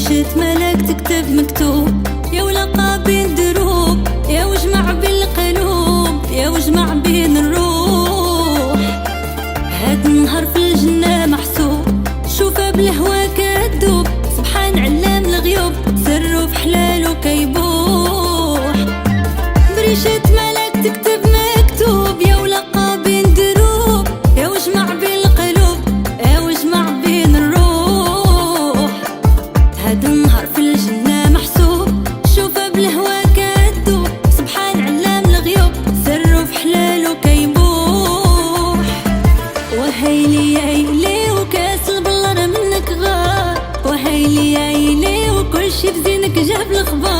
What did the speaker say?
بريشة ملاك تكتب مكتوب، يا ولقى بين دروب، يا وجمع بين القلوب، يا وجمع بين الروح. هاد النهار في الجنة محسوب، شوفها بالهوا كدوب، سبحان علام الغيوب، سرو في حلالو كيبوح. بريشة ملاك تكتب مكتوب، يا ولقى بين دروب، يا وجمع بين القلوب، يا وجمع بين الروح. هاد النهار في الجنة محسوب، شوفها بالهوا كدوب، سبحان علام الغيوب، سرو في حلالو كيبوح. وهيلي هيلي وكاس البلر منك غار، وهيلي هيلي وكل شي بزينك جاب الخبار.